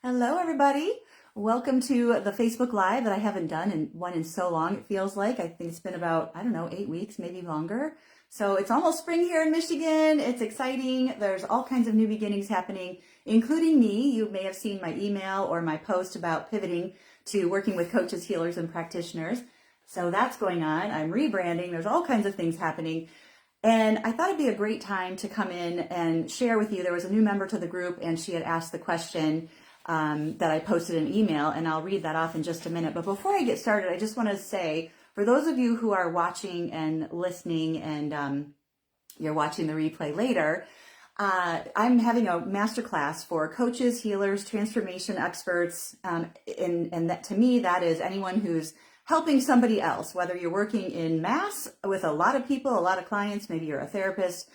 Hello, everybody. Welcome to the Facebook Live that I haven't done in so long. It feels like I think it's been about, I don't know, 8 weeks, maybe longer. So it's almost spring here in Michigan. It's exciting. There's all kinds of new beginnings happening, including me. You may have seen my email or my post about pivoting to working with coaches, healers, and practitioners. So that's going on. I'm rebranding. There's all kinds of things happening. And I thought it'd be a great time to come in and share with you. There was a new member to the group, and she had asked the question that I posted an email, and I'll read that off in just a minute. But before I get started, I just want to say, for those of you who are watching and listening and you're watching the replay later, I'm having a masterclass for coaches, healers, transformation experts, and that, to me, that is anyone who's helping somebody else, whether you're working in mass with a lot of people, a lot of clients, maybe you're a therapist,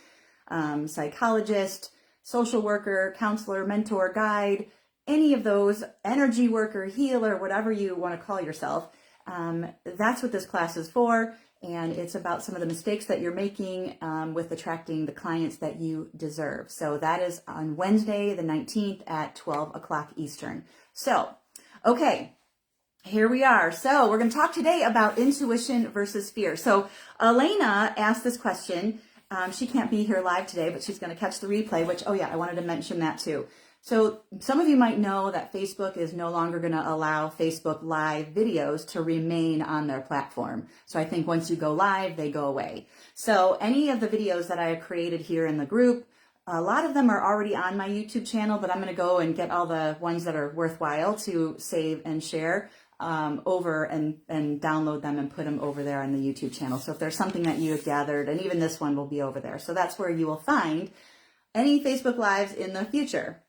psychologist, social worker, counselor, mentor, guide, any of those, energy worker, healer, whatever you want to call yourself. That's what this class is for. And it's about some of the mistakes that you're making with attracting the clients that you deserve. So that is on Wednesday, the 19th at 12 o'clock Eastern. So, okay, here we are. So we're going to talk today about intuition versus fear. So Elena asked this question. She can't be here live today, but she's going to catch the replay, which, oh yeah, I wanted to mention that too. So some of you might know that Facebook is no longer going to allow Facebook Live videos to remain on their platform. So I think once you go live, they go away. So any of the videos that I have created here in the group, a lot of them are already on my YouTube channel, but I'm going to go and get all the ones that are worthwhile to save and share over and download them and put them over there on the YouTube channel. So if there's something that you have gathered, and even this one will be over there. So that's where you will find any Facebook Lives in the future.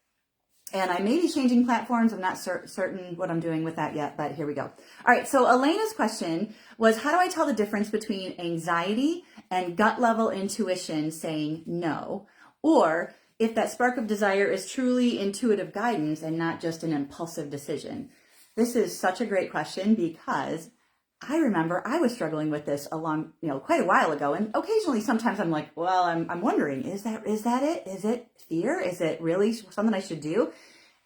And I may be changing platforms. I'm not certain what I'm doing with that yet, but here we go. All right, so Elena's question was, how do I tell the difference between anxiety and gut level intuition saying no? Or if that spark of desire is truly intuitive guidance and not just an impulsive decision? This is such a great question because I remember I was struggling with this quite a while ago. And occasionally, sometimes I'm like, well, I'm wondering, is that it? Is it fear? Is it really something I should do?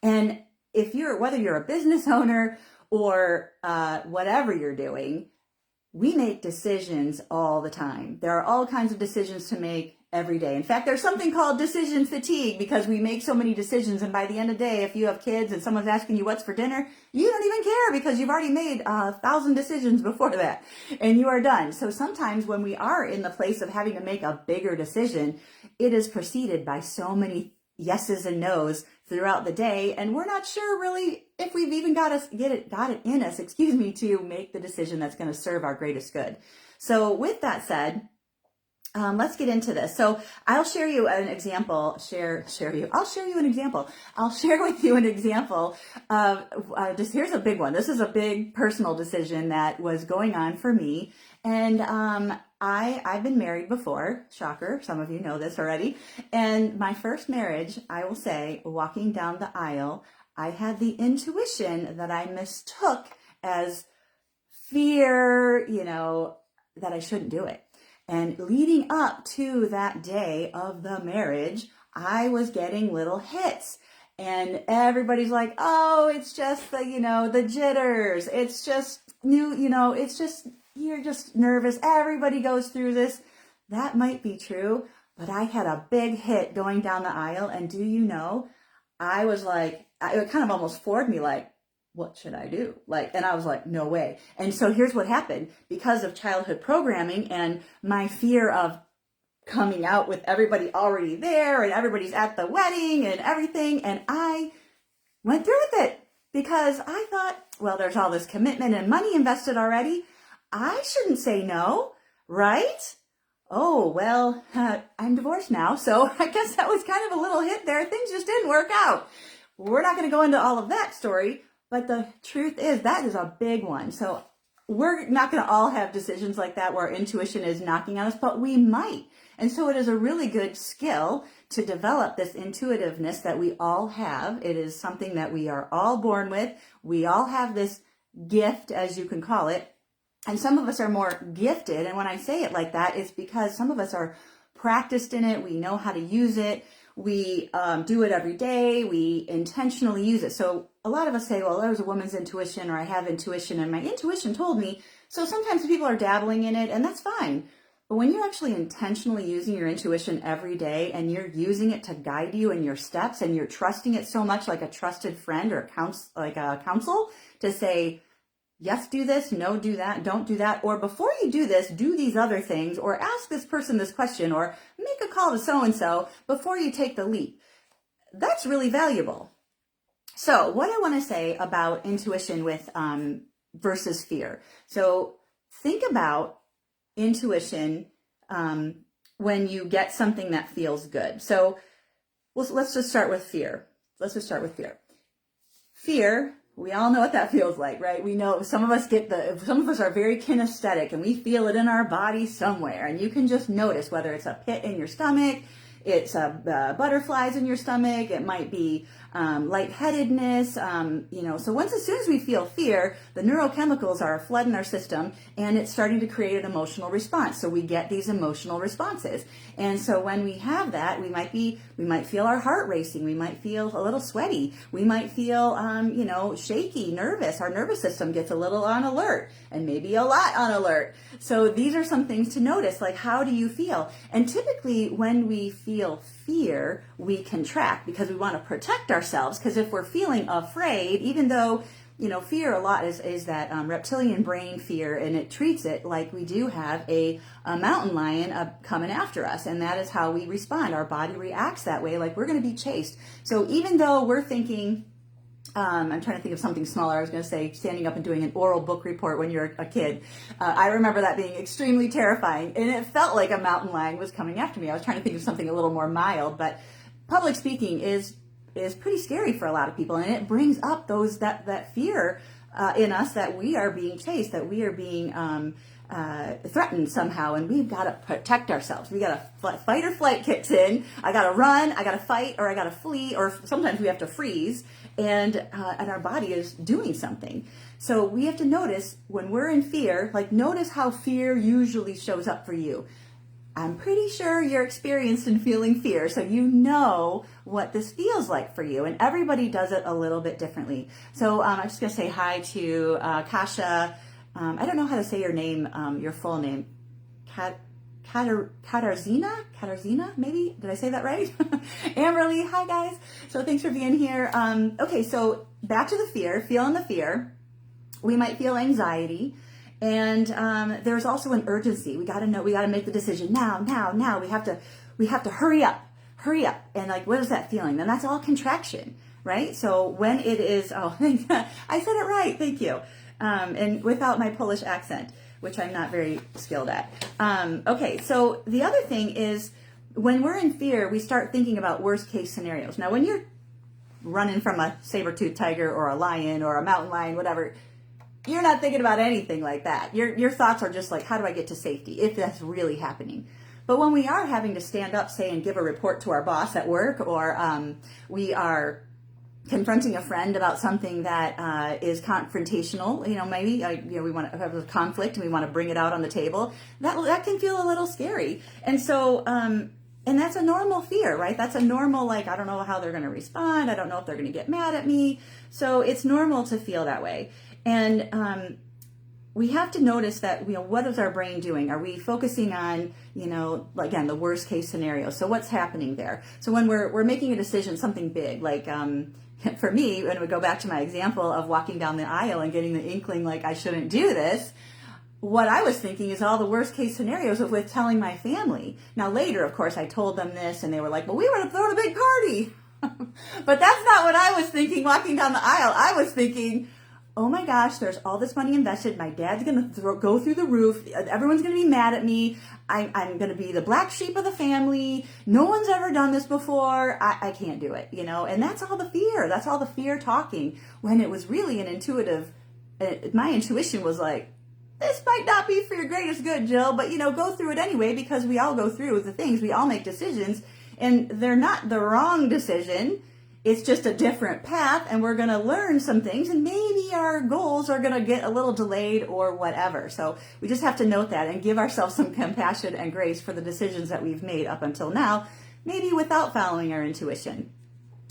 And whether you're a business owner or whatever you're doing, we make decisions all the time. There are all kinds of decisions to make every day. In fact, there's something called decision fatigue because we make so many decisions. And by the end of the day, if you have kids and someone's asking you what's for dinner, you don't even care because you've already made 1,000 decisions before that and you are done. So sometimes when we are in the place of having to make a bigger decision, it is preceded by so many yeses and nos throughout the day. And we're not sure really if we've even got it in us, to make the decision that's going to serve our greatest good. So with that said, let's get into this. So I'll share you an example. I'll share with you an example of here's a big one. This is a big personal decision that was going on for me. And I've been married before. Shocker. Some of you know this already. And my first marriage, I will say, walking down the aisle, I had the intuition that I mistook as fear, that I shouldn't do it. And leading up to that day of the marriage, I was getting little hits. And everybody's like, oh, it's just the jitters. It's just you're just nervous. Everybody goes through this. That might be true. But I had a big hit going down the aisle. And do you know, I was like, it kind of almost floored me like, what should I do? And I was like, no way. And so here's what happened. Because of childhood programming and my fear of coming out with everybody already there and everybody's at the wedding and everything. And I went through with it because I thought, well, there's all this commitment and money invested already. I shouldn't say no, right? Oh, well, I'm divorced now. So I guess that was kind of a little hit there. Things just didn't work out. We're not going to go into all of that story. But the truth is that is a big one. So we're not going to all have decisions like that where our intuition is knocking on us, but we might. And so it is a really good skill to develop this intuitiveness that we all have. It is something that we are all born with. We all have this gift, as you can call it. And some of us are more gifted. And when I say it like that, it's because some of us are practiced in it. We know how to use it. We do it every day. We intentionally use it. So a lot of us say, well, there's a woman's intuition, or I have intuition and my intuition told me. So sometimes people are dabbling in it, and that's fine. But when you're actually intentionally using your intuition every day, and you're using it to guide you in your steps, and you're trusting it so much like a trusted friend or a counsel to say, yes, do this, no, do that, don't do that, or before you do this, do these other things, or ask this person this question, or make a call to so-and-so before you take the leap. That's really valuable. So what I want to say about intuition with versus fear. So think about intuition when you get something that feels good. So let's just start with fear. Fear, we all know what that feels like, right? We know some of us are very kinesthetic, and we feel it in our body somewhere. And you can just notice whether it's a pit in your stomach, it's butterflies in your stomach, it might be lightheadedness, so as soon as we feel fear, the neurochemicals are flooding our system, and it's starting to create an emotional response. So we get these emotional responses. And so when we have that, we might feel our heart racing. We might feel a little sweaty. We might feel, shaky, nervous. Our nervous system gets a little on alert, and maybe a lot on alert. So these are some things to notice, like, how do you feel? And typically when we feel fear, we contract because we want to protect ourselves. Because if we're feeling afraid, even though, fear a lot is that reptilian brain fear, and it treats it like we do have a mountain lion coming after us. And that is how we respond. Our body reacts that way, like we're going to be chased. So even though we're thinking, I'm trying to think of something smaller. I was going to say standing up and doing an oral book report when you're a kid. I remember that being extremely terrifying, and it felt like a mountain lion was coming after me. I was trying to think of something a little more mild, but public speaking is pretty scary for a lot of people, and it brings up that fear in us that we are being chased, that we are being threatened somehow, and we've got to protect ourselves. We got to fight or flight kicks in. I got to run, I got to fight, or I got to flee, or sometimes we have to freeze, and our body is doing something. So we have to notice when we're in fear, like notice how fear usually shows up for you. I'm pretty sure you're experienced in feeling fear, so you know what this feels like for you, and everybody does it a little bit differently. So I'm just going to say hi to Kasha. I don't know how to say your name, your full name. Katarzina, maybe? Did I say that right? Amberly, hi guys. So thanks for being here. Okay, so back to the fear, feeling the fear. We might feel anxiety. And there's also an urgency. We got to make the decision now. We have to hurry up. And like, what is that feeling? And that's all contraction, right? So when it is, I said it right. Thank you. And without my Polish accent, which I'm not very skilled at. Okay. So the other thing is when we're in fear, we start thinking about worst case scenarios. Now, when you're running from a saber-toothed tiger or a lion or a mountain lion, whatever, you're not thinking about anything like that. Your thoughts are just like, how do I get to safety, if that's really happening? But when we are having to stand up, say, and give a report to our boss at work, or we are confronting a friend about something that is confrontational, maybe we want to have a conflict and we want to bring it out on the table, that can feel a little scary. And so and that's a normal fear, right? That's a normal, like, I don't know how they're going to respond. I don't know if they're going to get mad at me. So it's normal to feel that way. And we have to notice that, what is our brain doing? Are we focusing on, again, the worst case scenario? So what's happening there? So when we're making a decision, something big, like for me, when we go back to my example of walking down the aisle and getting the inkling like I shouldn't do this, what I was thinking is all the worst case scenarios with telling my family. Now later, of course, I told them this and they were like, well, we were throwing a big party. But that's not what I was thinking walking down the aisle. I was thinking, oh my gosh, there's all this money invested. My dad's going to go through the roof. Everyone's going to be mad at me. I'm going to be the black sheep of the family. No one's ever done this before. I can't do it, and that's all the fear. That's all the fear talking, when it was really an intuitive, my intuition was like, this might not be for your greatest good, Jill, but go through it anyway, because we all go through the things. We all make decisions, and they're not the wrong decision. It's just a different path, and we're going to learn some things, and maybe our goals are going to get a little delayed or whatever. So we just have to note that and give ourselves some compassion and grace for the decisions that we've made up until now, maybe without following our intuition.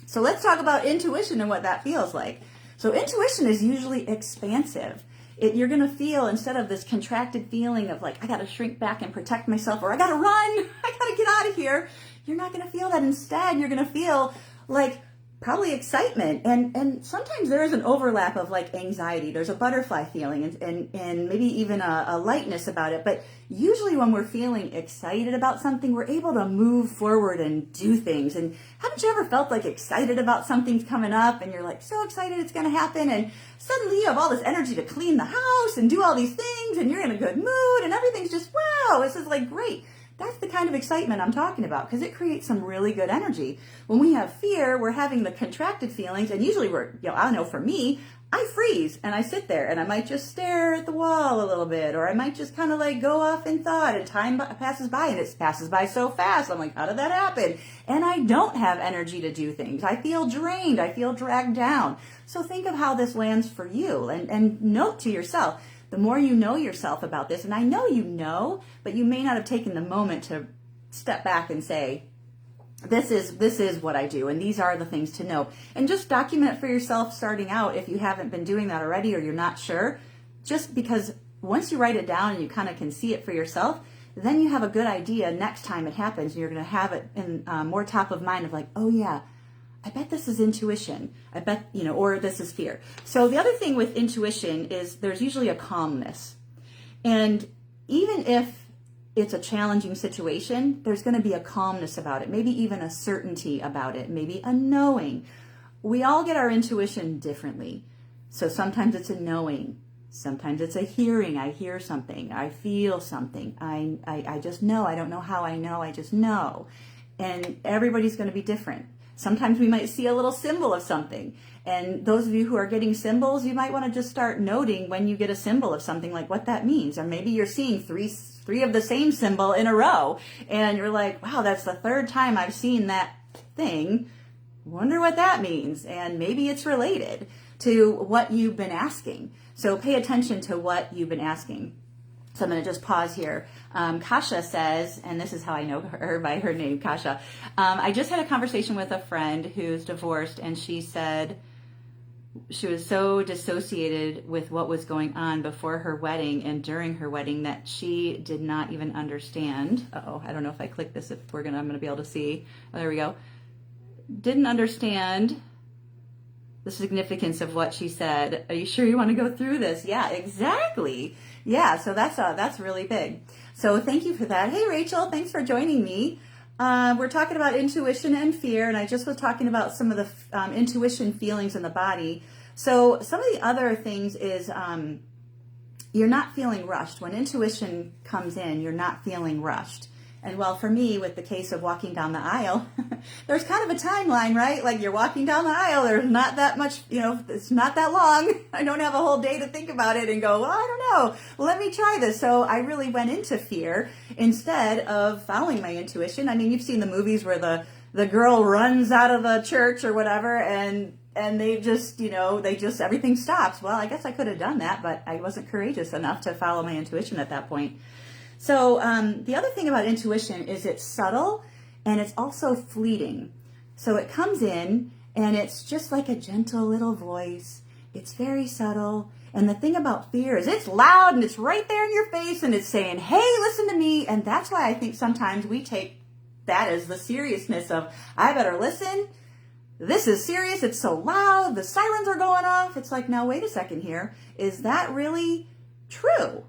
So let's talk about intuition and what that feels like. So intuition is usually expansive. You're going to feel, instead of this contracted feeling of like, I got to shrink back and protect myself, or I got to run, I got to get out of here. You're not going to feel that. Instead, you're going to feel like probably excitement. And sometimes there is an overlap of like anxiety. There's a butterfly feeling and maybe even a lightness about it. But usually when we're feeling excited about something, we're able to move forward and do things. And haven't you ever felt like excited about something's coming up and you're like so excited it's going to happen, and suddenly you have all this energy to clean the house and do all these things and you're in a good mood and everything's just, wow, this is like great. That's the kind of excitement I'm talking about, because it creates some really good energy. When we have fear, we're having the contracted feelings, and usually I know for me, I freeze and I sit there and I might just stare at the wall a little bit, or I might just kind of like go off in thought, and time passes by and it passes by so fast. I'm like, how did that happen? And I don't have energy to do things. I feel drained. I feel dragged down. So think of how this lands for you, and note to yourself, the more you know yourself about this, and I know you know, but you may not have taken the moment to step back and say, this is what I do, and these are the things to know. And just document for yourself starting out if you haven't been doing that already or you're not sure. Just because once you write it down and you kind of can see it for yourself, then you have a good idea next time it happens, and you're going to have it in more top of mind of like, oh yeah, I bet this is intuition. I bet, or this is fear. So the other thing with intuition is there's usually a calmness. And even if it's a challenging situation, there's going to be a calmness about it, maybe even a certainty about it, maybe a knowing. We all get our intuition differently. So sometimes it's a knowing. Sometimes it's a hearing. I hear something. I feel something. I just know. I don't know how I know. I just know. And everybody's going to be different. Sometimes we might see a little symbol of something. And those of you who are getting symbols, you might want to just start noting when you get a symbol of something, like what that means. Or maybe you're seeing three of the same symbol in a row, and you're like, wow, that's the third time I've seen that thing. Wonder what that means. And maybe it's related to what you've been asking. So pay attention to what you've been asking. So I'm going to just pause here. Kasha says, and this is how I know her by her name, Kasha. I just had a conversation with a friend who's divorced, and she said she was so dissociated with what was going on before her wedding and during her wedding that she did not even understand. I don't know if I click this, I'm going to be able to see. Oh, there we go. Didn't understand the significance of what she said. Are you sure you want to go through this? Yeah, exactly. Yeah, so that's really big. So thank you for that. Hey, Rachel, thanks for joining me. We're talking about intuition and fear, and I just was talking about some of the intuition feelings in the body. So some of the other things is you're not feeling rushed. When intuition comes in, you're not feeling rushed. And well, for me, with the case of walking down the aisle, there's kind of a timeline, right? Like you're walking down the aisle, there's not that much, it's not that long. I don't have a whole day to think about it and go, well, I don't know, let me try this. So I really went into fear instead of following my intuition. I mean, you've seen the movies where the girl runs out of the church or whatever, and they just, everything stops. Well, I guess I could have done that, but I wasn't courageous enough to follow my intuition at that point. So the other thing about intuition is it's subtle and it's also fleeting. So it comes in and it's just like a gentle little voice. It's very subtle. And the thing about fear is it's loud and it's right there in your face and it's saying, hey, listen to me. And that's why I think sometimes we take that as the seriousness of, I better listen. This is serious. It's so loud. The sirens are going off. It's like, now, wait a second here. Is that really true?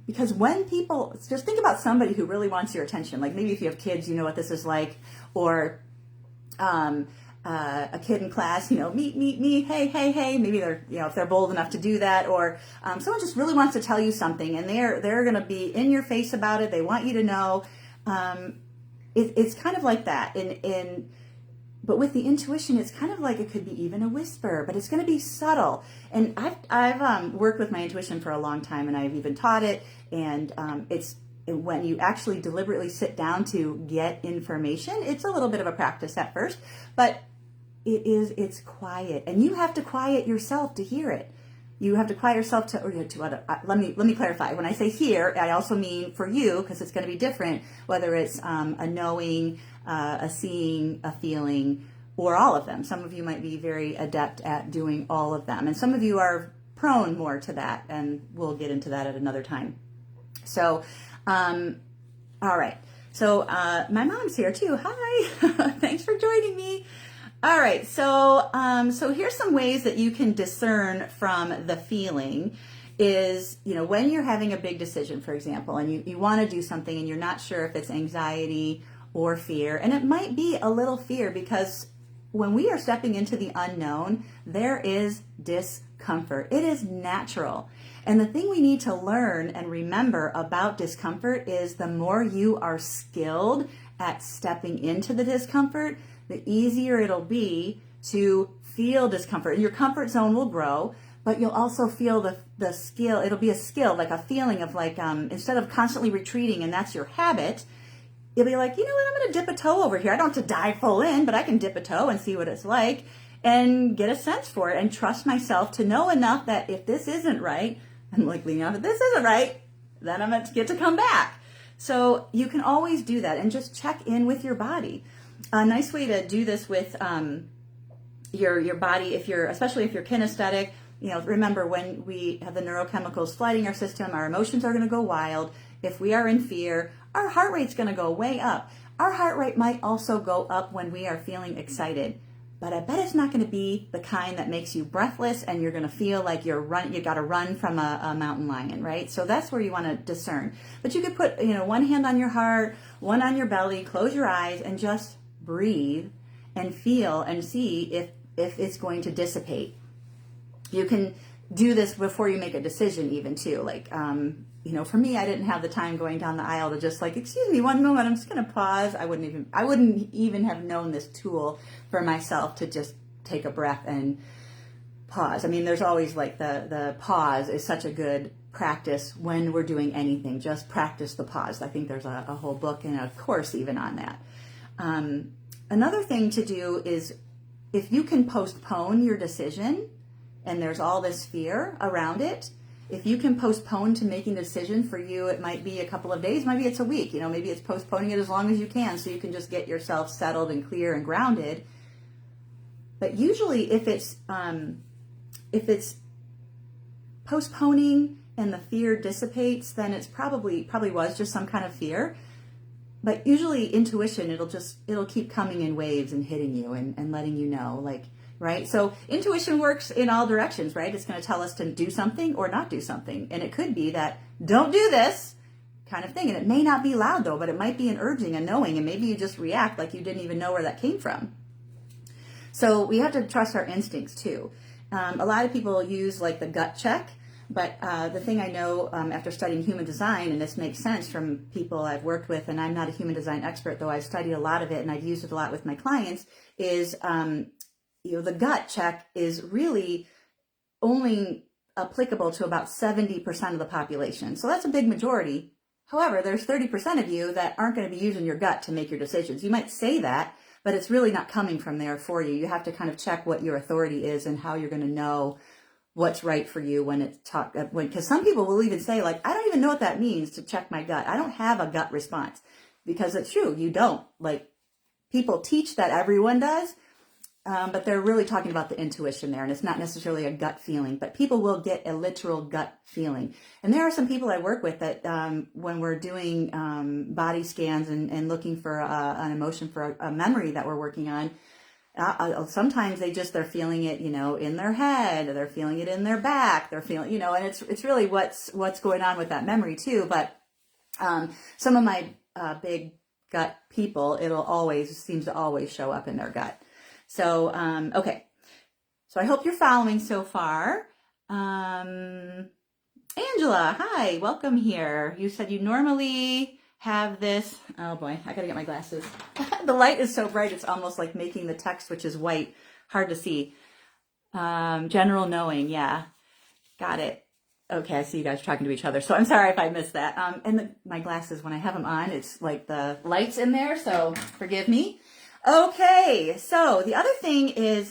Because when people, just think about somebody who really wants your attention, like maybe if you have kids, you know what this is like, or a kid in class, meet, hey, maybe they're, if they're bold enough to do that, or someone just really wants to tell you something and they're going to be in your face about it. They want you to know. It's kind of like that. But with the intuition, it's kind of like it could be even a whisper, but it's going to be subtle. And I've worked with my intuition for a long time, and I've even taught it. And it's when you actually deliberately sit down to get information, it's a little bit of a practice at first, but it's quiet, and you have to quiet yourself to hear it. you have to quiet yourself to, or to other, let me clarify. When I say here, I also mean for you, because it's going to be different, whether it's a knowing, a seeing, a feeling, or all of them. Some of you might be very adept at doing all of them, and some of you are prone more to that, and we'll get into that at another time. So, all right. So my mom's here too. Hi, thanks for joining me. All right, so so here's some ways that you can discern from the feeling is, when you're having a big decision, for example, and you want to do something and you're not sure if it's anxiety or fear, and it might be a little fear because when we are stepping into the unknown, there is discomfort. It is natural. And the thing we need to learn and remember about discomfort is the more you are skilled at stepping into the discomfort, the easier it'll be to feel discomfort. And your comfort zone will grow, but you'll also feel the skill. It'll be a skill, like a feeling of instead of constantly retreating, and that's your habit, you'll be like, you know what, I'm going to dip a toe over here. I don't have to dive full in, but I can dip a toe and see what it's like and get a sense for it and trust myself to know enough that if this isn't right, I'm like leaning out, if this isn't right, then I'm going to get to come back. So you can always do that and just check in with your body. A nice way to do this with your body, especially if you're kinesthetic, remember when we have the neurochemicals flooding our system, our emotions are going to go wild. If we are in fear, our heart rate's going to go way up. Our heart rate might also go up when we are feeling excited, but I bet it's not going to be the kind that makes you breathless and you're going to feel like you got to run from a mountain lion, right? So that's where you want to discern. But you could put, one hand on your heart, one on your belly, close your eyes and just breathe and feel and see if it's going to dissipate. You can do this before you make a decision even too. For me, I didn't have the time going down the aisle to just excuse me, one moment, I'm just going to pause. I wouldn't even have known this tool for myself to just take a breath and pause. I mean, there's always the pause is such a good practice when we're doing anything. Just practice the pause. I think there's a whole book and a course even on that. Another thing to do is if you can postpone your decision and there's all this fear around it, if you can postpone to making a decision, for you, it might be a couple of days, maybe it's a week, maybe it's postponing it as long as you can so you can just get yourself settled and clear and grounded. But usually if it's postponing and the fear dissipates, then it's probably was just some kind of fear. But usually intuition, it'll keep coming in waves and hitting you and letting you know, right? So intuition works in all directions, right? It's going to tell us to do something or not do something. And it could be that don't do this kind of thing. And it may not be loud though, but it might be an urging, a knowing, and maybe you just react like you didn't even know where that came from. So we have to trust our instincts too. A lot of people use the gut check. But the thing I know after studying human design, and this makes sense from people I've worked with, and I'm not a human design expert, though I've studied a lot of it and I've used it a lot with my clients, is the gut check is really only applicable to about 70% of the population. So that's a big majority. However, there's 30% of you that aren't going to be using your gut to make your decisions. You might say that, but it's really not coming from there for you. You have to kind of check what your authority is and how you're going to know what's right for you when it's because some people will even say I don't even know what that means to check my gut. I don't have a gut response, because it's true. You don't. People teach that everyone does, but they're really talking about the intuition there, and it's not necessarily a gut feeling, but people will get a literal gut feeling. And there are some people I work with that when we're doing body scans and looking for an emotion for a memory that we're working on, sometimes they're feeling it, in their head, or they're feeling it in their back, they're feeling, and it's really what's going on with that memory too. But some of my big gut people, seems to always show up in their gut. So, okay. So I hope you're following so far. Angela, hi, welcome here. You said you normally have this. Oh boy, I gotta get my glasses. The light is so bright, it's almost like making the text, which is white, hard to see. General knowing, yeah, got it. Okay, I see you guys talking to each other, so I'm sorry if I missed that. And my glasses, when I have them on, it's like the light's in there, so forgive me. Okay, so the other thing is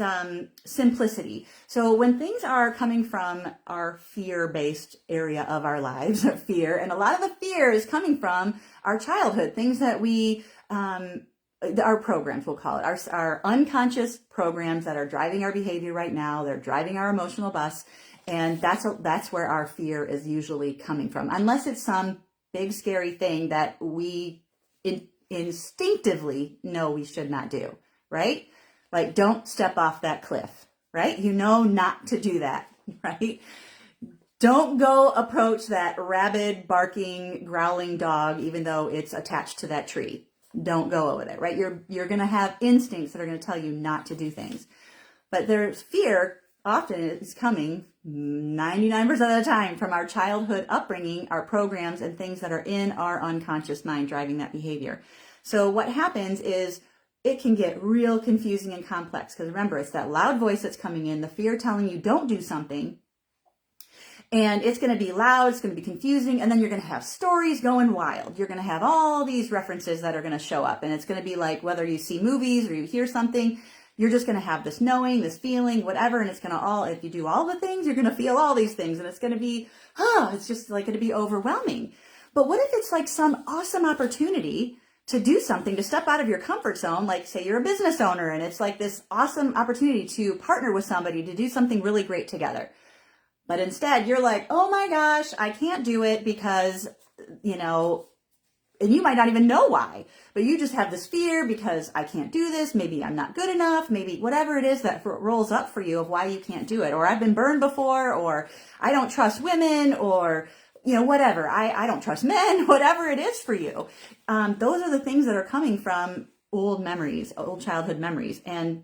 simplicity. So when things are coming from our fear-based area of our lives, fear, and a lot of the fear is coming from our childhood, things that we, our programs, we'll call it, our unconscious programs that are driving our behavior right now. They're driving our emotional bus, and that's where our fear is usually coming from, unless it's some big scary thing that we instinctively know we should not do, right? Like, don't step off that cliff, right? You know not to do that, right? Don't go approach that rabid, barking, growling dog, even though it's attached to that tree. Don't go over there, right? You're going to have instincts that are going to tell you not to do things. But there's fear often is coming 99% of the time from our childhood upbringing, our programs, and things that are in our unconscious mind driving that behavior. So what happens is it can get real confusing and complex, because remember, it's that loud voice that's coming in, the fear telling you don't do something, and it's going to be loud, it's going to be confusing, and then you're going to have stories going wild. You're going to have all these references that are going to show up, and it's going to be like whether you see movies or you hear something, you're just going to have this knowing, this feeling, whatever, and it's going to all, if you do all the things, you're going to feel all these things, and it's going to be, it's just like going to be overwhelming. But what if it's like some awesome opportunity to do something, to step out of your comfort zone, like say you're a business owner, and it's like this awesome opportunity to partner with somebody to do something really great together. But instead, you're like, oh my gosh, I can't do it because, and you might not even know why, but you just have this fear because I can't do this. Maybe I'm not good enough. Maybe whatever it is that rolls up for you of why you can't do it. Or I've been burned before, or I don't trust women, or, whatever. I don't trust men, whatever it is for you. Those are the things that are coming from old memories, old childhood memories. And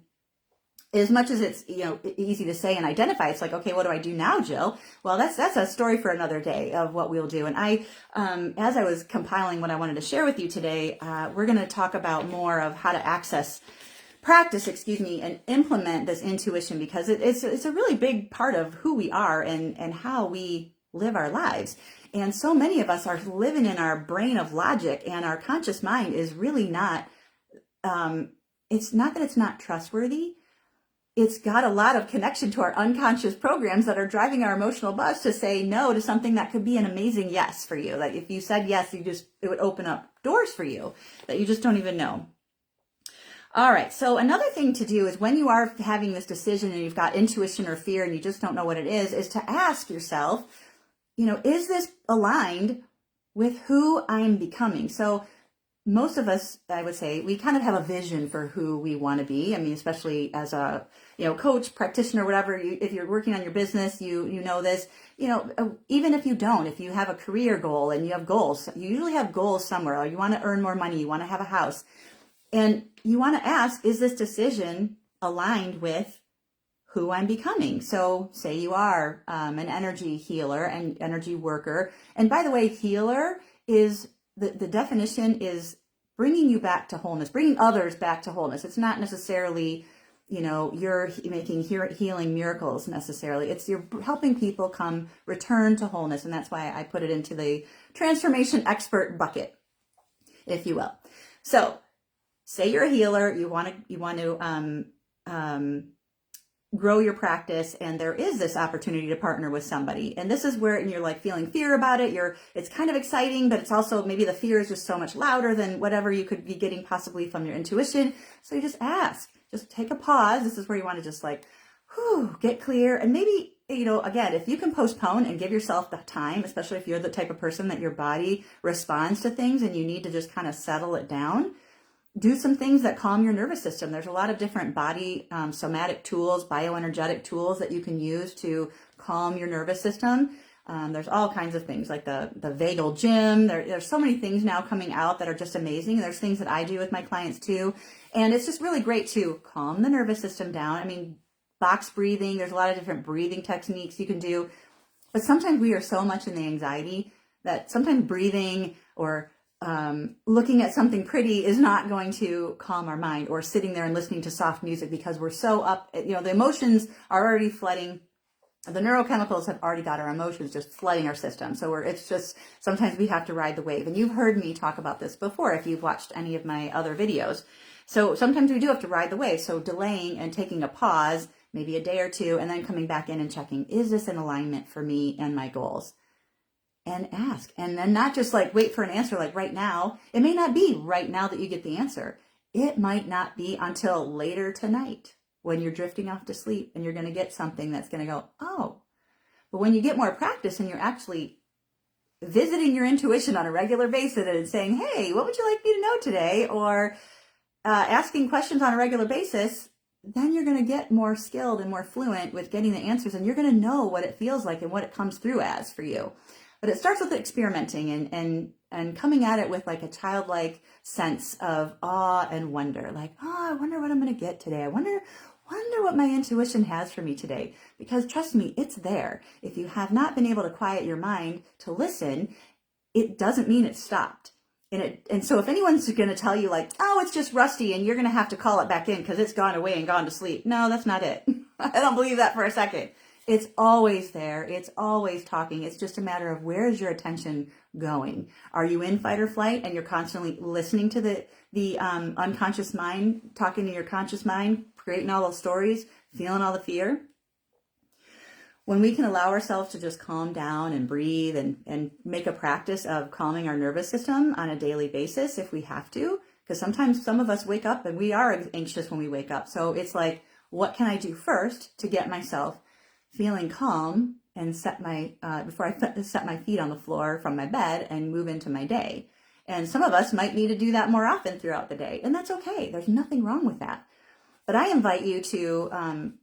as much as it's, easy to say and identify, it's like, okay, what do I do now, Jill? Well, that's a story for another day of what we'll do. And I, as I was compiling what I wanted to share with you today, we're going to talk about more of how to practice, and implement this intuition, because it's a really big part of who we are and how we live our lives. And so many of us are living in our brain of logic, and our conscious mind is really not, it's not that it's not trustworthy. It's got a lot of connection to our unconscious programs that are driving our emotional bus to say no to something that could be an amazing yes for you. Like if you said yes, it would open up doors for you that you just don't even know. All right. So another thing to do is when you are having this decision and you've got intuition or fear and you just don't know what it is to ask yourself, is this aligned with who I'm becoming? So most of us, I would say, we kind of have a vision for who we want to be. I mean, especially as a, coach, practitioner, whatever, if you're working on your business, you know this, even if you don't, if you have a career goal and you have goals, you usually have goals somewhere, or you want to earn more money, you want to have a house, and you want to ask, is this decision aligned with who I'm becoming? So say you are an energy healer and energy worker. And by the way, healer is, the definition is bringing you back to wholeness, bringing others back to wholeness. It's not necessarily, you're making healing miracles necessarily. It's you're helping people return to wholeness. And that's why I put it into the transformation expert bucket, if you will. So say you're a healer, you want to grow your practice, and there is this opportunity to partner with somebody. And this is where you're like feeling fear about it. It's kind of exciting, but it's also maybe the fear is just so much louder than whatever you could be getting possibly from your intuition. So you just ask, just take a pause. This is where you want to just like, get clear. And maybe, again, if you can postpone and give yourself the time, especially if you're the type of person that your body responds to things and you need to just kind of settle it down, do some things that calm your nervous system. There's a lot of different body somatic tools, bioenergetic tools that you can use to calm your nervous system. There's all kinds of things like the vagal gym. There's so many things now coming out that are just amazing. There's things that I do with my clients too. And it's just really great to calm the nervous system down. I mean, box breathing, there's a lot of different breathing techniques you can do. But sometimes we are so much in the anxiety that sometimes breathing or looking at something pretty is not going to calm our mind, or sitting there and listening to soft music because we're so up, the emotions are already flooding. The neurochemicals have already got our emotions just flooding our system. So it's just, sometimes we have to ride the wave. And you've heard me talk about this before if you've watched any of my other videos. So sometimes we do have to ride the wave. So delaying and taking a pause, maybe a day or two, and then coming back in and checking, is this in alignment for me and my goals? And ask. And then not just like wait for an answer like right now. It may not be right now that you get the answer. It might not be until later tonight when you're drifting off to sleep and you're going to get something that's going to go, oh. But when you get more practice and you're actually visiting your intuition on a regular basis and saying, hey, what would you like me to know today? Or asking questions on a regular basis, then you're going to get more skilled and more fluent with getting the answers, and you're going to know what it feels like and what it comes through as for you. But it starts with experimenting and coming at it with like a childlike sense of awe and wonder. Like, oh, I wonder what I'm going to get today. I wonder what my intuition has for me today. Because trust me, it's there. If you have not been able to quiet your mind to listen, it doesn't mean it's stopped. And so if anyone's going to tell you like, oh, it's just rusty and you're going to have to call it back in because it's gone away and gone to sleep. No, that's not it. I don't believe that for a second. It's always there. It's always talking. It's just a matter of where is your attention going? Are you in fight or flight and you're constantly listening to the unconscious mind, talking to your conscious mind, creating all those stories, feeling all the fear? When we can allow ourselves to just calm down and breathe and make a practice of calming our nervous system on a daily basis if we have to, because sometimes some of us wake up and we are anxious when we wake up. So it's like, what can I do first to get myself feeling calm and set my, before I set my feet on the floor from my bed and move into my day? And some of us might need to do that more often throughout the day. And that's okay. There's nothing wrong with that. But I invite you to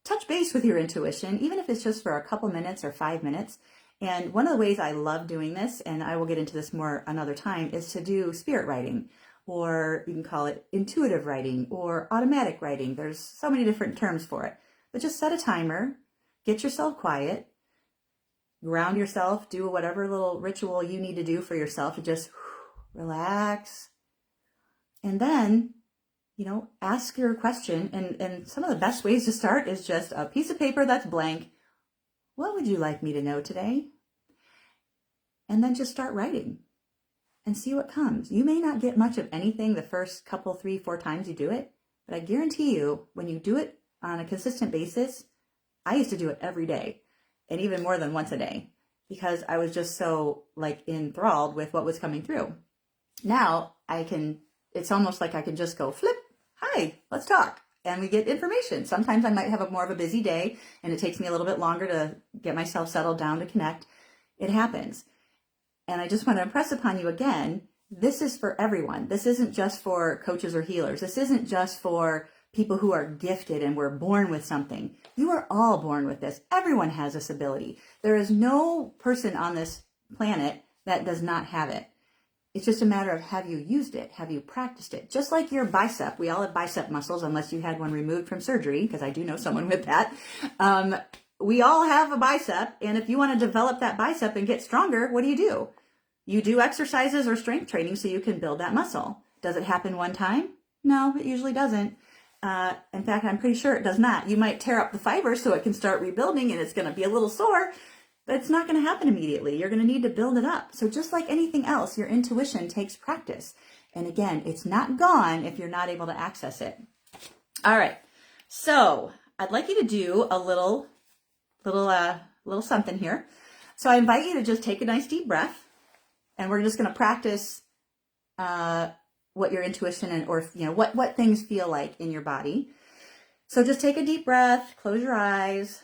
touch base with your intuition, even if it's just for a couple minutes or 5 minutes. And one of the ways I love doing this, and I will get into this more another time, is to do spirit writing, or you can call it intuitive writing or automatic writing. There's so many different terms for it. But just set a timer, get yourself quiet, ground yourself, do whatever little ritual you need to do for yourself to just relax. And then ask your question. And some of the best ways to start is just a piece of paper that's blank. What would you like me to know today? And then just start writing and see what comes. You may not get much of anything the first couple, 3, 4 times you do it, but I guarantee you when you do it on a consistent basis, I used to do it every day and even more than once a day because I was just so like enthralled with what was coming through. Now it's almost like I can just go flip. Hi, let's talk. And we get information. Sometimes I might have more of a busy day and it takes me a little bit longer to get myself settled down to connect. It happens. And I just want to impress upon you again, this is for everyone. This isn't just for coaches or healers. This isn't just for people who are gifted and were born with something. You are all born with this. Everyone has this ability. There is no person on this planet that does not have it. It's just a matter of, have you used it? Have you practiced it? Just like your bicep. We all have bicep muscles unless you had one removed from surgery, because I do know someone with that. We all have a bicep. And if you want to develop that bicep and get stronger, what do? You do exercises or strength training so you can build that muscle. Does it happen one time? No, it usually doesn't. In fact, I'm pretty sure it does not. You might tear up the fibers so it can start rebuilding and it's going to be a little sore. But it's not going to happen immediately. You're going to need to build it up. So just like anything else, your intuition takes practice. And again, it's not gone if you're not able to access it. All right. So I'd like you to do a little something here. So I invite you to just take a nice deep breath, and we're just going to practice what your intuition or what things feel like in your body. So just take a deep breath, close your eyes.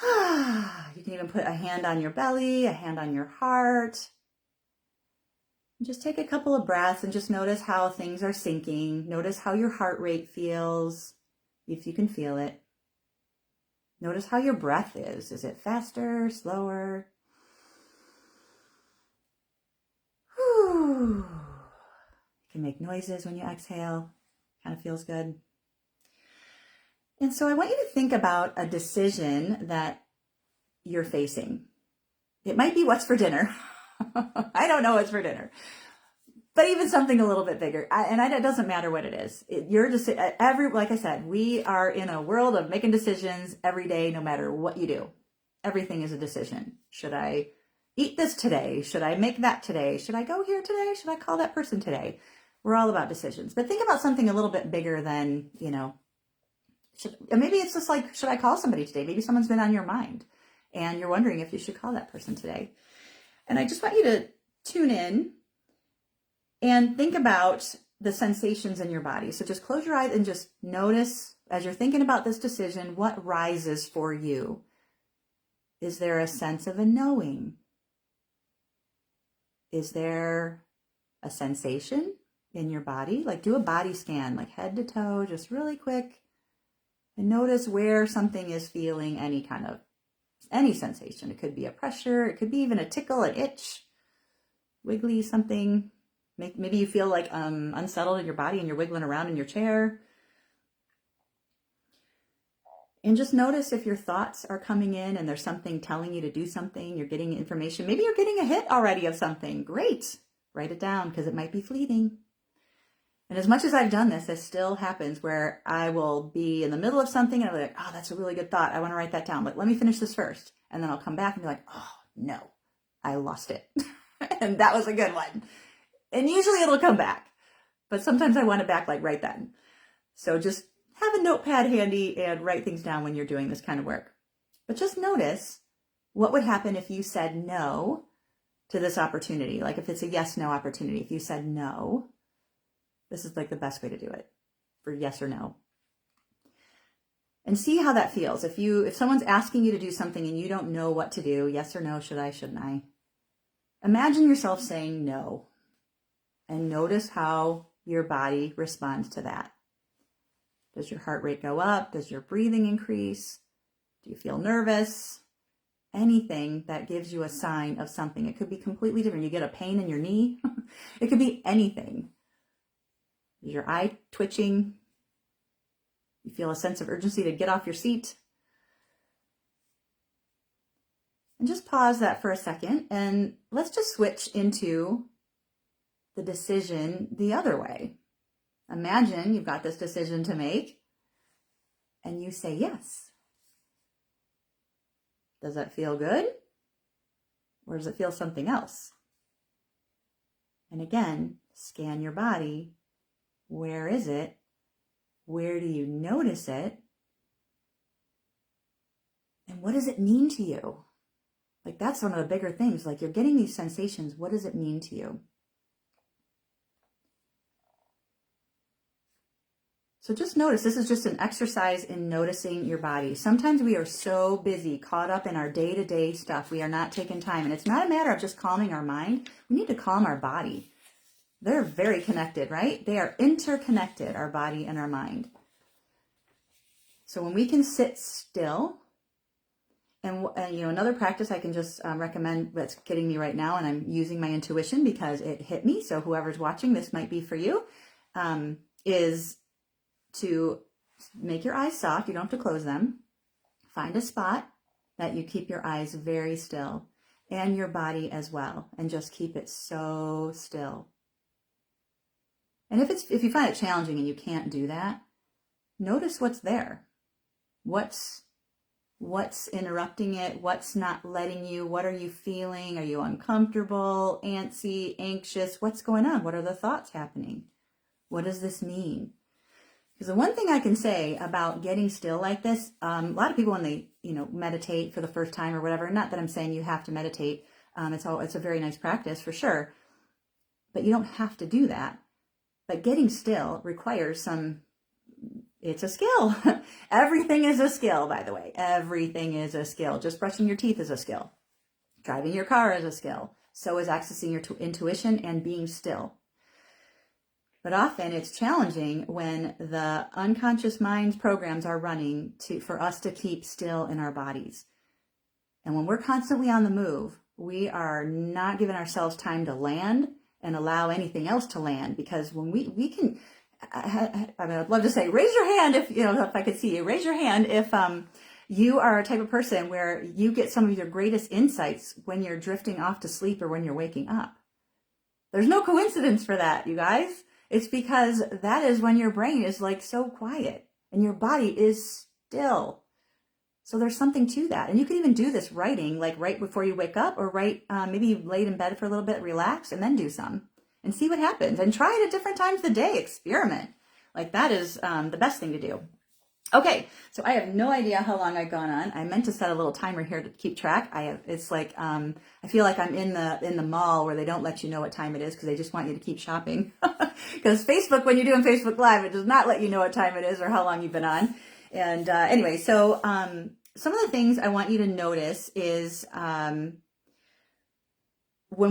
You can even put a hand on your belly, a hand on your heart. And just take a couple of breaths and just notice how things are sinking. Notice how your heart rate feels, if you can feel it. Notice how your breath is. Is it faster, slower? You can make noises when you exhale. Kind of feels good. And so I want you to think about a decision that you're facing. It might be what's for dinner. I don't know what's for dinner. But even something a little bit bigger. It doesn't matter what it is. Like I said, we are in a world of making decisions every day, no matter what you do. Everything is a decision. Should I eat this today? Should I make that today? Should I go here today? Should I call that person today? We're all about decisions. But think about something a little bit bigger than, maybe it's just like, should I call somebody today? Maybe someone's been on your mind and you're wondering if you should call that person today. And I just want you to tune in and think about the sensations in your body. So just close your eyes and just notice as you're thinking about this decision, what rises for you? Is there a sense of a knowing? Is there a sensation in your body? Like do a body scan, like head to toe, just really quick. And notice where something is feeling any sensation. It could be a pressure. It could be even a tickle, an itch, wiggly something. Maybe you feel like unsettled in your body and you're wiggling around in your chair. And just notice if your thoughts are coming in and there's something telling you to do something. You're getting information. Maybe you're getting a hit already of something. Great. Write it down because it might be fleeting. And as much as I've done this, it still happens where I will be in the middle of something and I'll be like, oh, that's a really good thought. I want to write that down, but let me finish this first. And then I'll come back and be like, oh, no, I lost it. And that was a good one. And usually it'll come back, but sometimes I want it back like right then. So just have a notepad handy and write things down when you're doing this kind of work. But just notice what would happen if you said no to this opportunity. Like if it's a yes-no opportunity, if you said no, this is like the best way to do it for yes or no. And see how that feels. If someone's asking you to do something and you don't know what to do, yes or no, should I, shouldn't I? Imagine yourself saying no and notice how your body responds to that. Does your heart rate go up? Does your breathing increase? Do you feel nervous? Anything that gives you a sign of something. It could be completely different. You get a pain in your knee. It could be anything. Is your eye twitching? You feel a sense of urgency to get off your seat? And just pause that for a second and let's just switch into the decision the other way. Imagine you've got this decision to make and you say yes. Does that feel good? Or does it feel something else? And again, scan your body. Where is it? Where do you notice it? And what does it mean to you? Like that's one of the bigger things. Like you're getting these sensations. What does it mean to you? So just notice, this is just an exercise in noticing your body. Sometimes we are so busy, caught up in our day-to-day stuff, we are not taking time. And it's not a matter of just calming our mind. We need to calm our body. They're very connected, right? They are interconnected, our body and our mind. So when we can sit still, and another practice I can just recommend that's getting me right now, and I'm using my intuition because it hit me, so whoever's watching, this might be for you, is to make your eyes soft. You don't have to close them. Find a spot that you keep your eyes very still and your body as well. And just keep it so still. And if you find it challenging and you can't do that, notice what's there. What's interrupting it? What's not letting you? What are you feeling? Are you uncomfortable, antsy, anxious? What's going on? What are the thoughts happening? What does this mean? Because the one thing I can say about getting still like this, a lot of people when they, meditate for the first time or whatever, not that I'm saying you have to meditate, it's a very nice practice for sure, but you don't have to do that. But getting still requires it's a skill. Everything is a skill, by the way. Everything is a skill. Just brushing your teeth is a skill. Driving your car is a skill. So is accessing your intuition and being still. But often it's challenging when the unconscious mind's programs are running for us to keep still in our bodies. And when we're constantly on the move, we are not giving ourselves time to land and allow anything else to land. Because when we can, I'd love to say, raise your hand if I could see you, raise your hand if you are a type of person where you get some of your greatest insights when you're drifting off to sleep or when you're waking up. There's no coincidence for that, you guys. It's because that is when your brain is like so quiet and your body is still. So there's something to that. And you can even do this writing, like right before you wake up or maybe you laid in bed for a little bit, relax, and then do some. and see what happens, and try it at different times of the day. Experiment. Like that is the best thing to do. Okay, so I have no idea how long I've gone on. I meant to set a little timer here to keep track. It's like I feel like I'm in the mall where they don't let you know what time it is because they just want you to keep shopping. Because Facebook, when you're doing Facebook Live, it does not let you know what time it is or how long you've been on. And anyway, so some of the things I want you to notice is when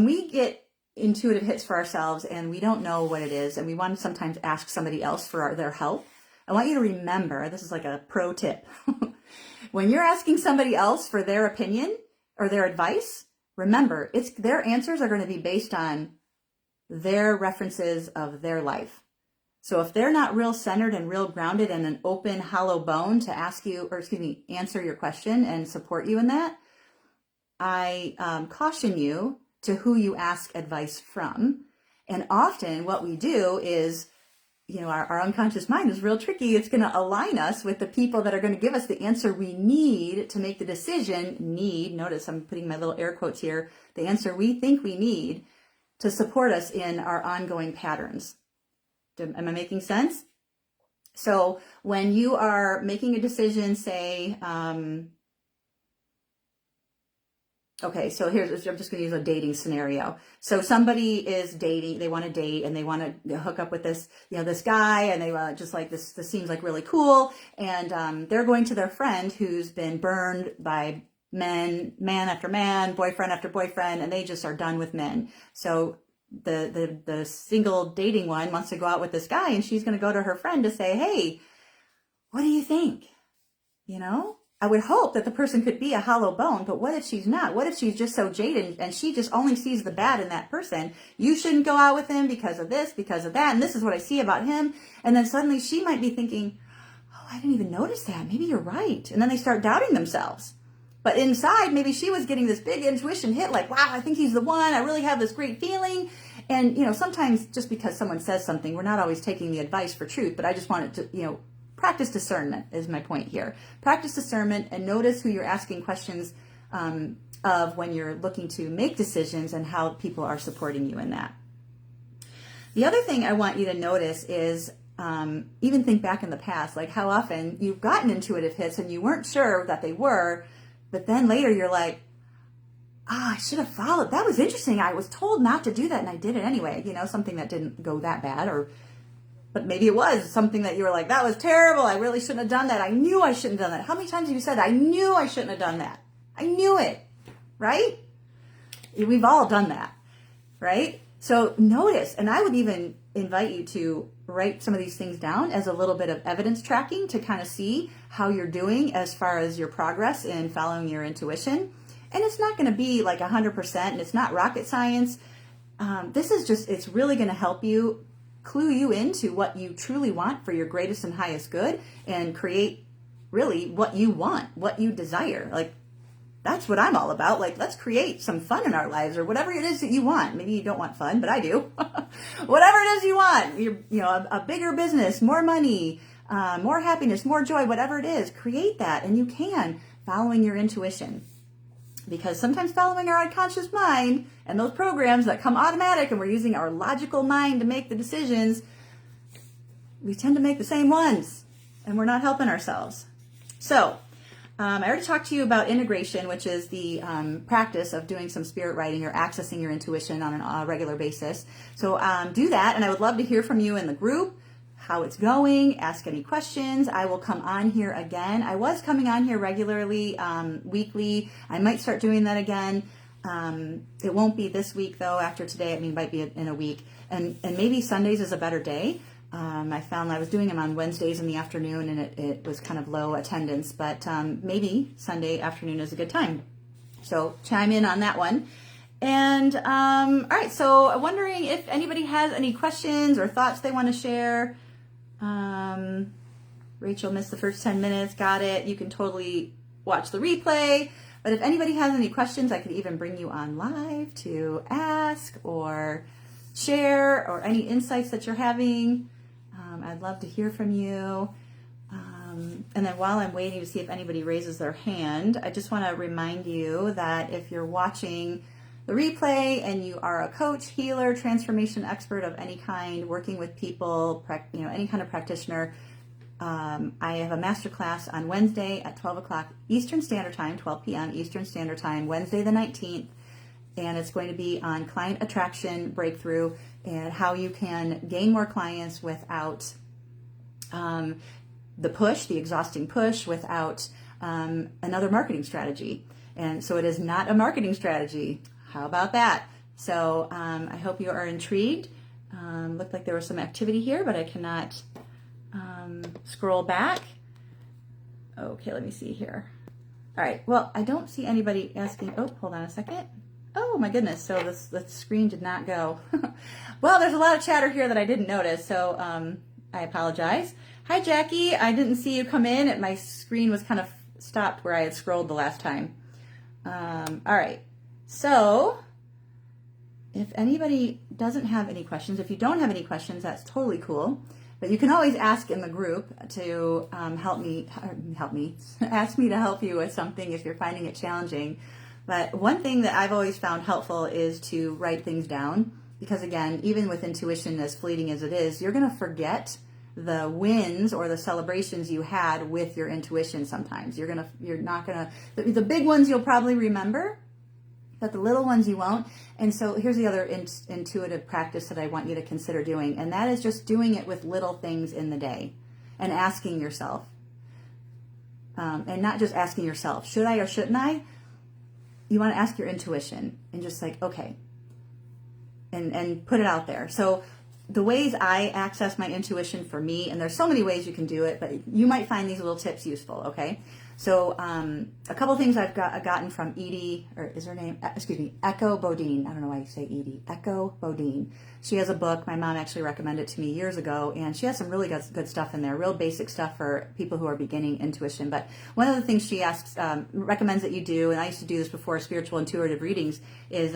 we get intuitive hits for ourselves and we don't know what it is, and we want to sometimes ask somebody else for their help, I want you to remember, this is like a pro tip. When you're asking somebody else for their opinion or their advice, remember, their answers are going to be based on their references of their life. So if they're not real centered and real grounded and an open, hollow bone to answer your question and support you in that, I caution you to who you ask advice from. And often what we do is, our unconscious mind is real tricky. It's going to align us with the people that are going to give us the answer we need to make the decision. Notice I'm putting my little air quotes here. The answer we think we need to support us in our ongoing patterns. Am I making sense? So when you are making a decision, say, okay, so I'm just going to use a dating scenario. So somebody is dating, they want to date and they want to hook up with this, this guy, and they just like this seems like really cool. And they're going to their friend who's been burned by man after man, boyfriend after boyfriend, and they just are done with men. So the single dating one wants to go out with this guy, and she's going to go to her friend to say, hey, what do you think? I would hope that the person could be a hollow bone, but what if she's not? What if she's just so jaded and she just only sees the bad in that person? You shouldn't go out with him because of this, because of that, and this is what I see about him. And then suddenly she might be thinking, oh, I didn't even notice that. Maybe you're right. And then they start doubting themselves. But inside, maybe she was getting this big intuition hit, like, wow, I think he's the one. I really have this great feeling. And, sometimes just because someone says something, we're not always taking the advice for truth, but I just wanted to, practice discernment is my point here. Practice discernment and notice who you're asking questions of when you're looking to make decisions and how people are supporting you in that. The other thing I want you to notice is even think back in the past, like how often you've gotten intuitive hits and you weren't sure that they were, but then later you're like, I should have followed. That was interesting. I was told not to do that and I did it anyway. Something that didn't go that bad, but maybe it was something that you were like, that was terrible. I really shouldn't have done that. I knew I shouldn't have done that. How many times have you said, I knew I shouldn't have done that? I knew it, right? We've all done that, right? So notice, and I would even invite you to write some of these things down as a little bit of evidence tracking to kind of see how you're doing as far as your progress in following your intuition. And it's not going to be like 100%, and it's not rocket science. This is just, it's really going to help you clue you into what you truly want for your greatest and highest good and create really what you want, what you desire. Like, that's what I'm all about. Like, let's create some fun in our lives or whatever it is that you want. Maybe you don't want fun, but I do. Whatever it is you want, a bigger business, more money, more happiness, more joy, whatever it is, create that. And you can, following your intuition. Because sometimes following our unconscious mind and those programs that come automatic and we're using our logical mind to make the decisions, we tend to make the same ones and we're not helping ourselves. So I already talked to you about integration, which is the practice of doing some spirit writing or accessing your intuition on a regular basis. So do that, and I would love to hear from you in the group, how it's going, ask any questions. I will come on here again. I was coming on here regularly, weekly. I might start doing that again. It won't be this week though, after today. It might be in a week. And maybe Sundays is a better day. I found I was doing them on Wednesdays in the afternoon and it was kind of low attendance, but maybe Sunday afternoon is a good time. So chime in on that one. And all right, so I'm wondering if anybody has any questions or thoughts they want to share. Rachel missed the first 10 minutes. Got it. You can totally watch the replay. But if anybody has any questions, I could even bring you on live to ask or share or any insights that you're having. I'd love to hear from you. And then while I'm waiting to see if anybody raises their hand, I just want to remind you that if you're watching the replay and you are a coach, healer, transformation expert of any kind, working with people, any kind of practitioner, I have a masterclass on Wednesday at 12 o'clock Eastern Standard Time, 12 p.m. Eastern Standard Time, Wednesday the 19th. And it's going to be on client attraction breakthrough and how you can gain more clients without the exhausting push, without another marketing strategy. And so it is not a marketing strategy. How about that? So I hope you are intrigued. Looked like there was some activity here, but I cannot scroll back. Okay, let me see here. All right, well, I don't see anybody asking. Oh, hold on a second. Oh my goodness, so the screen did not go. Well, there's a lot of chatter here that I didn't notice, so I apologize. Hi, Jackie. I didn't see you come in. My screen was kind of stopped where I had scrolled the last time. All right, so if anybody doesn't have any questions, if you don't have any questions, that's totally cool. But you can always ask in the group to ask me to help you with something if you're finding it challenging. But one thing that I've always found helpful is to write things down, because again, even with intuition, as fleeting as it is, you're going to forget the wins or the celebrations you had with your intuition sometimes. You're not going to, the big ones you'll probably remember, but the little ones you won't. And so here's the other intuitive practice that I want you to consider doing, and that is just doing it with little things in the day and asking yourself, and not just asking yourself, should I or shouldn't I? You want to ask your intuition and just like, okay, and put it out there. So the ways I access my intuition for me, and there's so many ways you can do it, but you might find these little tips useful, okay? So a couple things I've gotten from Edie, or is her name, excuse me, Echo Bodine. I don't know why you say Edie. Echo Bodine. She has a book. My mom actually recommended it to me years ago, and she has some really good stuff in there, real basic stuff for people who are beginning intuition. But one of the things she recommends that you do, and I used to do this before spiritual intuitive readings, is,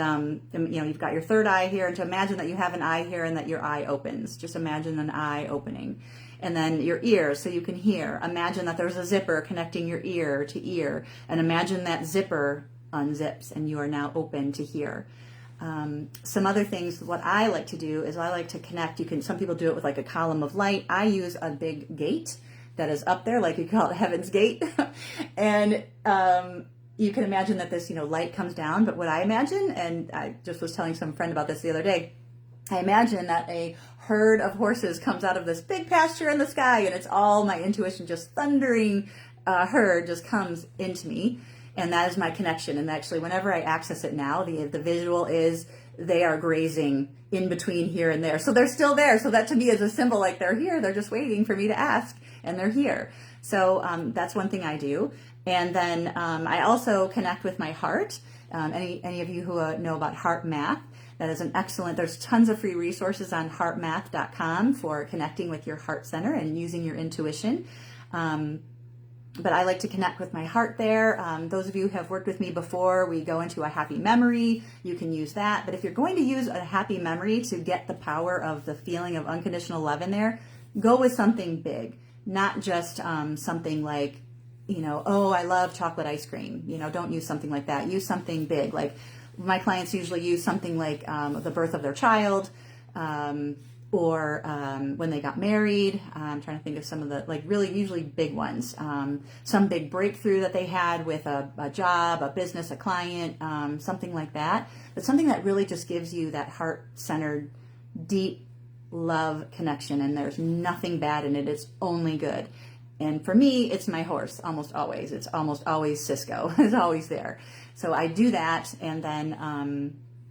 you've got your third eye here, and to imagine that you have an eye here and that your eye opens. Just imagine an eye opening. And then your ears, so you can hear. Imagine that there's a zipper connecting your ear to ear, and imagine that zipper unzips and you are now open to hear. Some other things, what I like to do is I like to connect. Some people do it with like a column of light. I use a big gate that is up there, like you call it Heaven's Gate. And you can imagine that this, light comes down. But what I imagine, and I just was telling some friend about this the other day, I imagine that a herd of horses comes out of this big pasture in the sky, and it's all my intuition, just thundering herd just comes into me, and that is my connection. And actually, whenever I access it now, the visual is they are grazing in between here and there. So they're still there. So that to me is a symbol, like they're here. They're just waiting for me to ask, and they're here. So that's one thing I do. And then I also connect with my heart. Any of you who know about heart math, that is an excellent, there's tons of free resources on heartmath.com for connecting with your heart center and using your intuition. But I like to connect with my heart there. Those of you who have worked with me before, we go into a happy memory. You can use that. But if you're going to use a happy memory to get the power of the feeling of unconditional love in there, go with something big, not just something like, oh, I love chocolate ice cream. Don't use something like that. Use something big. Like my clients usually use something like the birth of their child, or when they got married. I'm trying to think of some of the really usually big ones. Some big breakthrough that they had with a job, a business, a client, something like that. But something that really just gives you that heart-centered, deep love connection, and there's nothing bad in it. It's only good. And for me, it's my horse, almost always. It's almost always Cisco. It's always there. So I do that, and then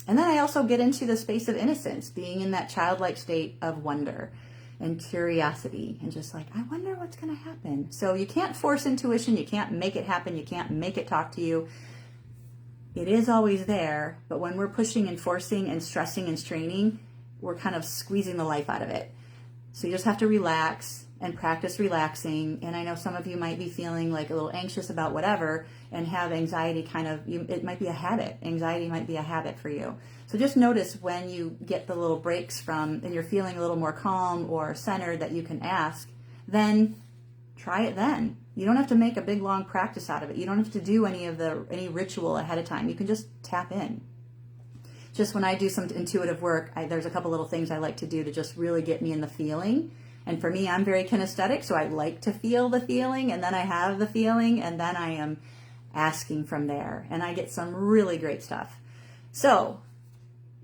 I also get into the space of innocence, being in that childlike state of wonder and curiosity, and just like, I wonder what's going to happen. So you can't force intuition. You can't make it happen. You can't make it talk to you. It is always there, but when we're pushing and forcing and stressing and straining, we're kind of squeezing the life out of it. So you just have to relax and practice relaxing. And I know some of you might be feeling like a little anxious about whatever and have anxiety it might be a habit. Anxiety might be a habit for you. So just notice when you get the little breaks and you're feeling a little more calm or centered that you can ask, then try it then. You don't have to make a big long practice out of it. You don't have to do any ritual ahead of time. You can just tap in. just when I do some intuitive work, there's a couple little things I like to do to just really get me in the feeling. And for me, I'm very kinesthetic, so I like to feel the feeling, and then I have the feeling, and then I am asking from there. And I get some really great stuff. So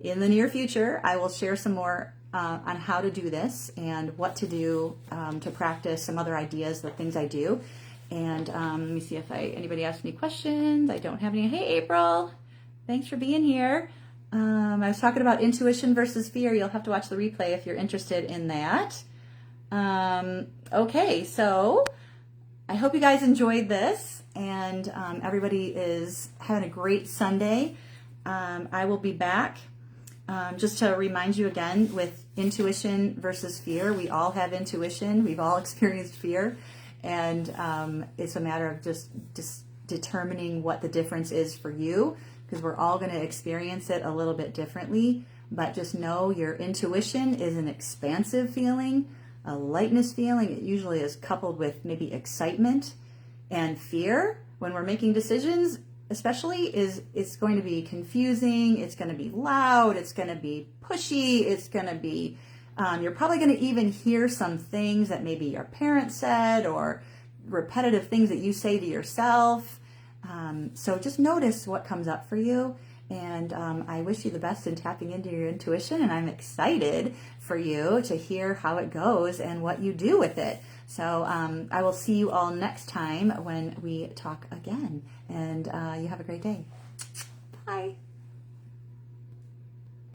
in the near future, I will share some more on how to do this and what to do to practice, some other ideas, the things I do. And let me see if anybody asked any questions. I don't have any. Hey, April. Thanks for being here. I was talking about intuition versus fear. You'll have to watch the replay if you're interested in that. Okay, so I hope you guys enjoyed this, and everybody is having a great Sunday. I will be back. Just to remind you again, with intuition versus fear, we all have intuition. We've all experienced fear, and it's a matter of just determining what the difference is for you, because we're all going to experience it a little bit differently. But just know your intuition is an expansive feeling, a lightness feeling. It usually is coupled with maybe excitement, and fear, when we're making decisions, especially, it's going to be confusing, it's going to be loud, it's going to be pushy, it's going to be, you're probably going to even hear some things that maybe your parents said, or repetitive things that you say to yourself. So just notice what comes up for you, and I wish you the best in tapping into your intuition, and I'm excited for you to hear how it goes and what you do with it. So I will see you all next time when we talk again, and you have a great day. Bye.